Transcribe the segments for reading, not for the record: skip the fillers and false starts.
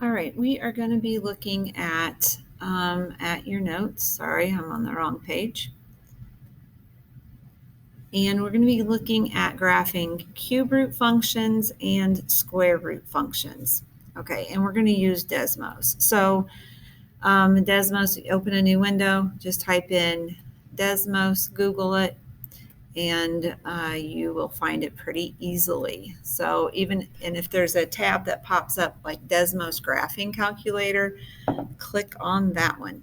All right, we are going to be looking at your notes. Sorry, I'm on the wrong page. And we're going to be looking at graphing cube root functions and square root functions. Okay, and we're going to use Desmos. So Desmos, open a new window, just type in Desmos, Google it, and you will find it pretty easily. So and if there's a tab that pops up like Desmos Graphing Calculator, click on that one.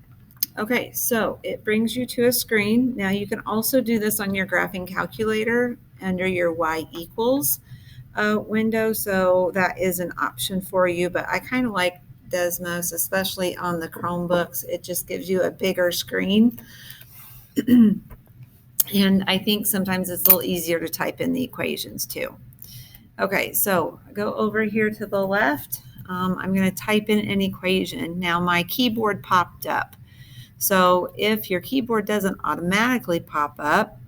Okay, so it brings you to a screen. Now you can also do this on your graphing calculator under your y equals window, so that is an option for you, but I kind of like Desmos, especially on the Chromebooks. It just gives you a bigger screen. And I think sometimes it's a little easier to type in the equations too. Okay, so go over here to the left. I'm going to type in an equation. Now my keyboard popped up. So if your keyboard doesn't automatically pop up,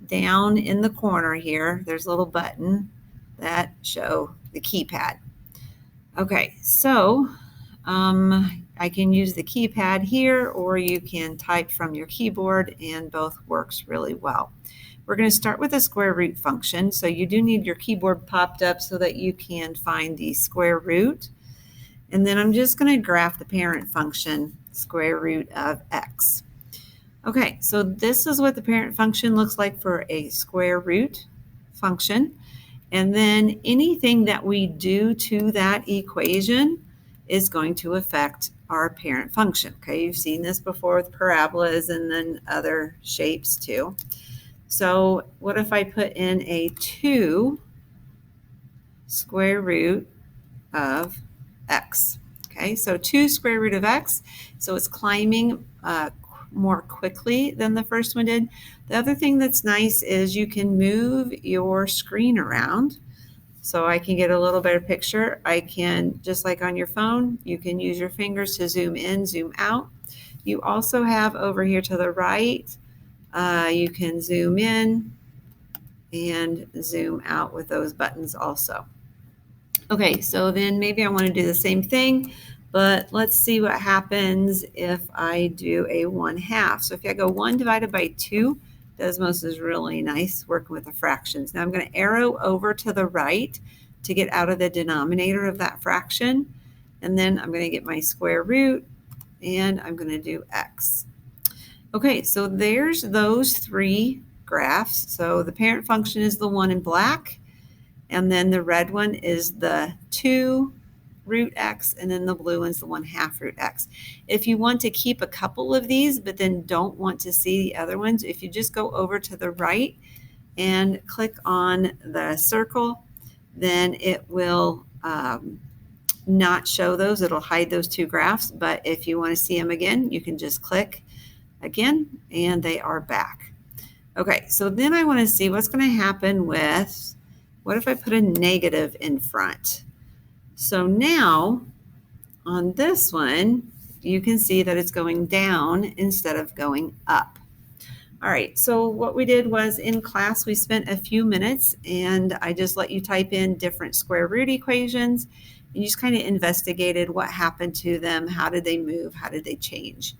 down in the corner here, there's a little button that show the keypad. Okay, so I can use the keypad here, or you can type from your keyboard, and both works really well. We're going to start with a square root function. So you do need your keyboard popped up so that you can find the square root. And then I'm just going to graph the parent function, square root of x. Okay, so this is what the parent function looks like for a square root function. And then anything that we do to that equation is going to affect our parent function. Okay, you've seen this before with parabolas and then other shapes too. So what if I put in a 2 square root of x? Okay, so 2 square root of x. So it's climbing more quickly than the first one did. The other thing that's nice is you can move your screen around. So I can get a little better picture. I can, just like on your phone, you can use your fingers to zoom in, zoom out. You also have over here to the right, you can zoom in and zoom out with those buttons also. Okay, so then maybe I want to do the same thing, but let's see what happens if I do a 1/2. So if I go 1 divided by 2, Desmos is really nice working with the fractions. Now I'm going to arrow over to the right to get out of the denominator of that fraction, and then I'm going to get my square root, and I'm going to do x. Okay, so there's those 3 graphs. So the parent function is the one in black, and then the red one is the 2 root x, and then the blue one's the 1/2 root x. If you want to keep a couple of these, but then don't want to see the other ones, if you just go over to the right and click on the circle, then it will not show those. It'll hide those 2 graphs, but if you want to see them again, you can just click again, and they are back. Okay, so then I want to see what's going to happen with, what if I put a negative in front? So now on this one, you can see that it's going down instead of going up. All right, so what we did was in class, we spent a few minutes and I just let you type in different square root equations, and you just kind of investigated what happened to them, how did they move, how did they change.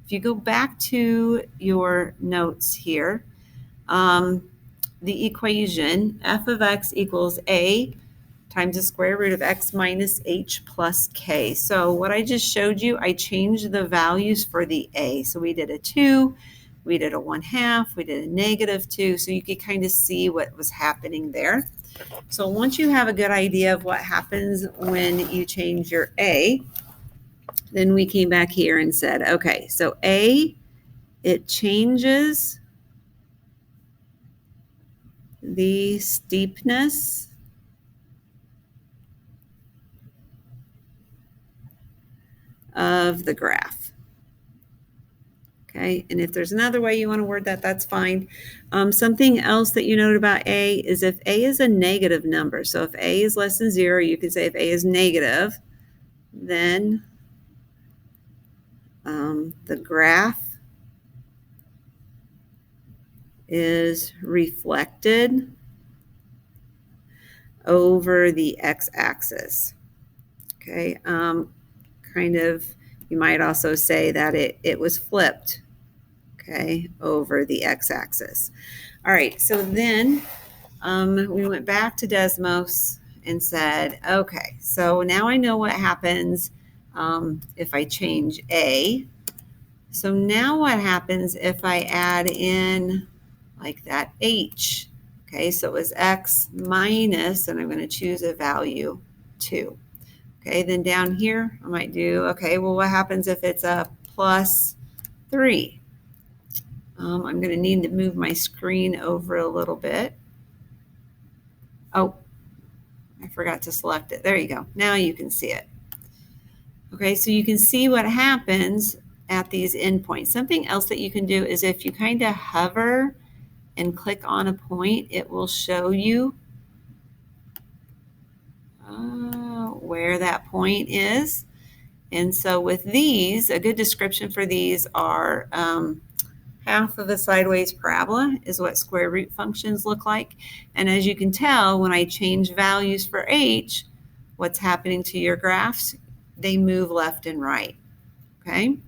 If you go back to your notes here, the equation f of x equals a times the square root of x minus h plus k. So what I just showed you, I changed the values for the a. So we did a 2, we did a 1/2, we did a -2, so you could kind of see what was happening there. So once you have a good idea of what happens when you change your a, then we came back here and said, okay, so a, it changes the steepness of the graph. Okay, and if there's another way you want to word that, that's fine. Something else that you note about a is if a is a negative number. So if a is less than 0, you can say if a is negative, then the graph is reflected over the x-axis. Okay, kind of, you might also say that it was flipped, okay, over the x-axis. All right, so then we went back to Desmos and said, okay, so now I know what happens if I change A. So now what happens if I add in like that H? Okay, so it was X minus, and I'm going to choose a value 2. Okay, then down here I might do, okay, well, what happens if it's a plus 3? I'm going to need to move my screen over a little bit. Oh, I forgot to select it. There you go. Now you can see it. Okay, so you can see what happens at these endpoints. Something else that you can do is if you kind of hover and click on a point, it will show you where that point is. And so with these, a good description for these are half of a sideways parabola is what square root functions look like. And as you can tell, when I change values for h, what's happening to your graphs? They move left and right, okay?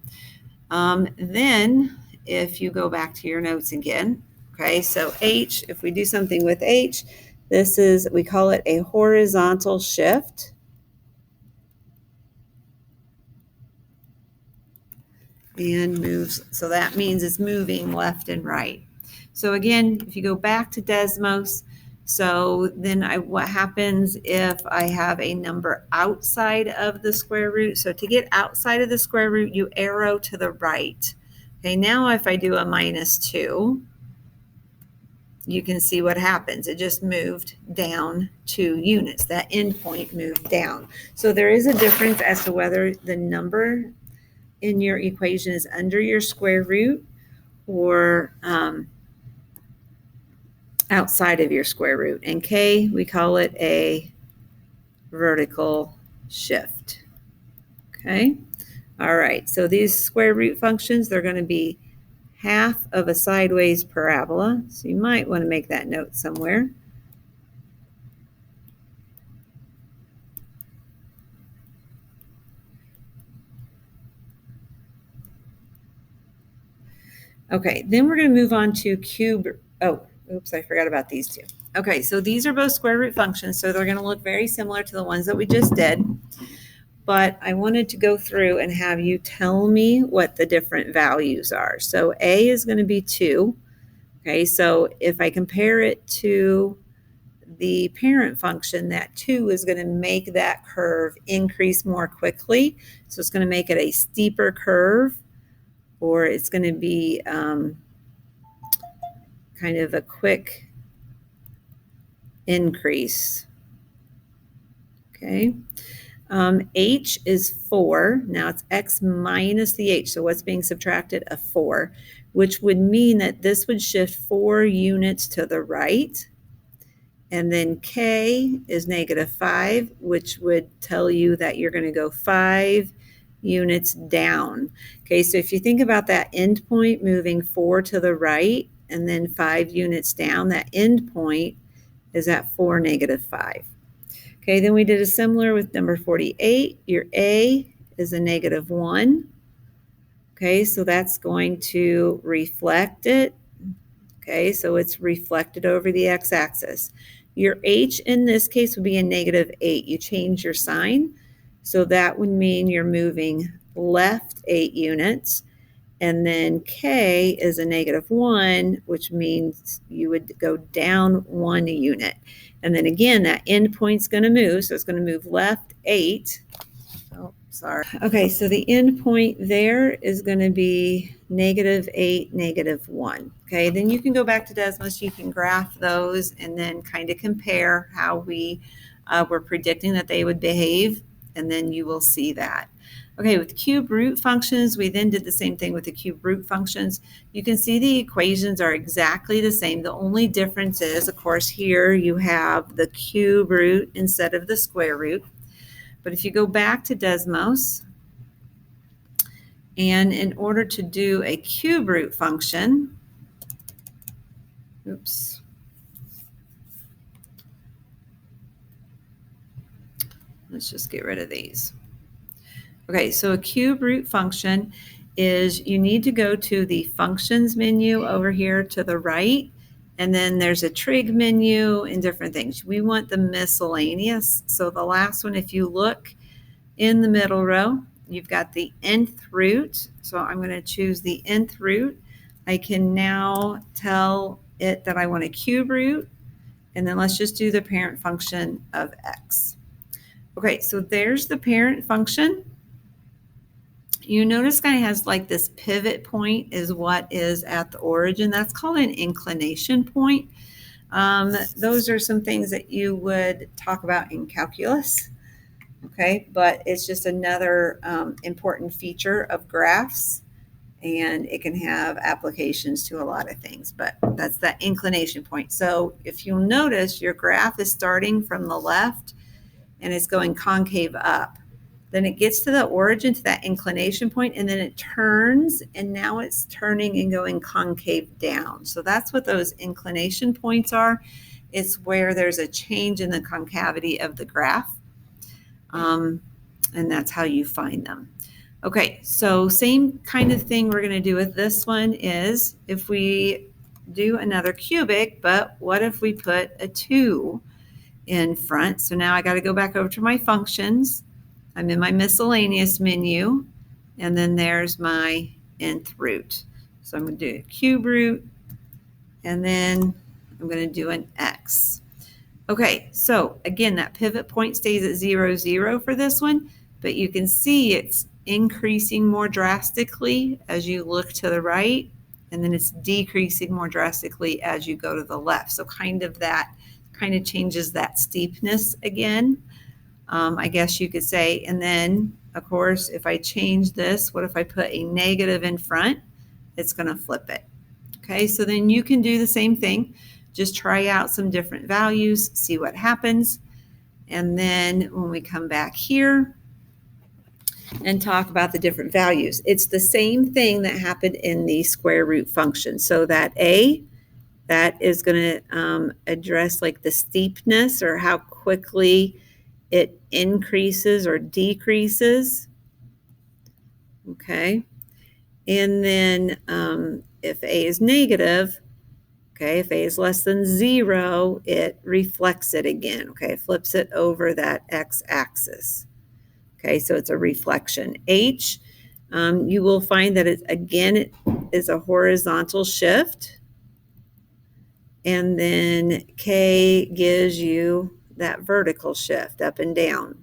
Then if you go back to your notes again, okay, so h, if we do something with h, this is, we call it a horizontal shift. And moves, so that means it's moving left and right. So again, if you go back to Desmos, so then what happens if I have a number outside of the square root? So to get outside of the square root, you arrow to the right. Okay, now if I do a minus 2, you can see what happens. It just moved down 2 units. That endpoint moved down. So there is a difference as to whether the number in your equation is under your square root or outside of your square root. And K, we call it a vertical shift. Okay. All right. So these square root functions, they're going to be half of a sideways parabola. So you might want to make that note somewhere. Okay, then we're going to move on to cube. Oh, oops, I forgot about these two. Okay, so these are both square root functions, so they're going to look very similar to the ones that we just did. But I wanted to go through and have you tell me what the different values are. So A is going to be 2. Okay, so if I compare it to the parent function, that 2 is going to make that curve increase more quickly. So it's going to make it a steeper curve, or it's going to be kind of a quick increase. Okay. H is 4. Now it's x minus the h. So what's being subtracted? A 4, which would mean that this would shift 4 units to the right. And then K is negative 5, which would tell you that you're going to go 5 units down. Okay, so if you think about that endpoint moving 4 to the right and then 5 units down, that endpoint is at 4, negative 5. Okay, then we did a similar with number 48. Your A is a negative 1. Okay, so that's going to reflect it. Okay, so it's reflected over the x-axis. Your H in this case would be a negative 8. You change your sign. So that would mean you're moving left 8 units. And then K is a negative 1, which means you would go down 1 unit. And then again, that endpoint's going to move. So it's going to move left 8. Oh, sorry. Okay, so the endpoint there is going to be negative 8, negative 1. Okay, then you can go back to Desmos. You can graph those and then kind of compare how we were predicting that they would behave. And then you will see that. Okay, with cube root functions, we then did the same thing with the cube root functions. You can see the equations are exactly the same. The only difference is, of course, here you have the cube root instead of the square root. But if you go back to Desmos, and in order to do a cube root function, oops, let's just get rid of these. Okay, so a cube root function is you need to go to the functions menu over here to the right, and then there's a trig menu and different things. We want the miscellaneous. So the last one, if you look in the middle row, you've got the nth root. So I'm going to choose the nth root. I can now tell it that I want a cube root, and then let's just do the parent function of x. Okay, so there's the parent function. You notice kind of has like this pivot point is what is at the origin. That's called an inclination point. Those are some things that you would talk about in calculus. Okay, but it's just another important feature of graphs, and it can have applications to a lot of things, but that's that inclination point. So if you'll notice, your graph is starting from the left and it's going concave up. Then it gets to the origin, to that inclination point, and then it turns, and now it's turning and going concave down. So that's what those inclination points are. It's where there's a change in the concavity of the graph, and that's how you find them. Okay, so same kind of thing we're going to do with this one is if we do another cubic, but what if we put a 2 in front? So now I got to go back over to my functions. I'm in my miscellaneous menu, and then there's my nth root. So I'm going to do a cube root, and then I'm going to do an x. Okay, so again, that pivot point stays at 0, 0 for this one, but you can see it's increasing more drastically as you look to the right, and then it's decreasing more drastically as you go to the left. So kind of changes that steepness again. I guess you could say, and then of course, if I change this, what if I put a negative in front? It's going to flip it. Okay, so then you can do the same thing. Just try out some different values, see what happens. And then when we come back here and talk about the different values, it's the same thing that happened in the square root function. So that a, that is going to address like the steepness or how quickly it increases or decreases. Okay. And then if a is negative, okay, if a is less than 0, it reflects it again. Okay, it flips it over that x-axis. Okay, so it's a reflection. H, you will find that it is a horizontal shift. And then K gives you that vertical shift up and down.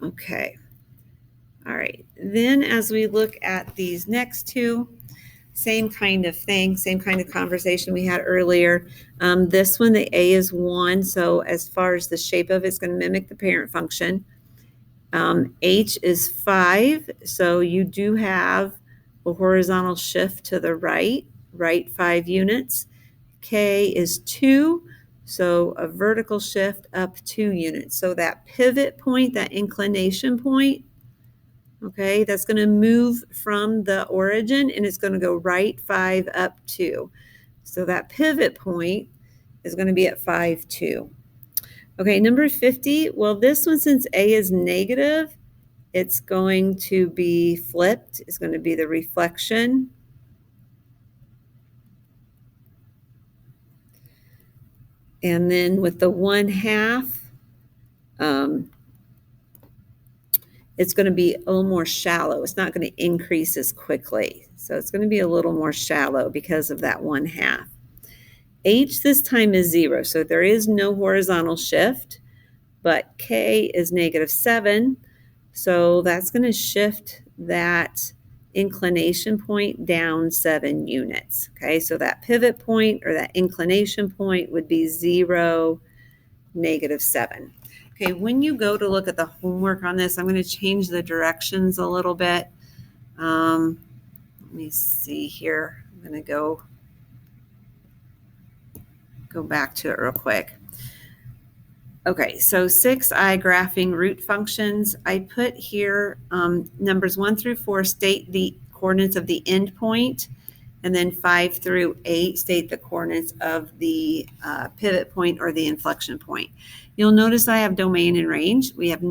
Okay. All right. Then as we look at these next two, same kind of thing, same kind of conversation we had earlier. This one, the A is 1. So as far as the shape of it, it's going to mimic the parent function. H is 5. So you do have a horizontal shift to the right 5 units. K is 2. So a vertical shift up 2 units. So that pivot point, that inclination point, okay, that's going to move from the origin and it's going to go right 5 up 2. So that pivot point is going to be at 5, 2. Okay, number 50. Well, this one, since A is negative, it's going to be flipped. It's going to be the reflection. And then with the 1/2, it's going to be a little more shallow. It's not going to increase as quickly. So it's going to be a little more shallow because of that 1/2. H this time is 0. So there is no horizontal shift, but K is -7. So that's going to shift that inclination point down 7 units. Okay, so that pivot point or that inclination point would be 0, -7. Okay, when you go to look at the homework on this, I'm going to change the directions a little bit. Let me see here. I'm going to go back to it real quick. Okay, so 6i graphing root functions. I put here numbers 1 through 4 state the coordinates of the end point, and then 5 through 8 state the coordinates of the pivot point or the inflection point. You'll notice I have domain and range. We have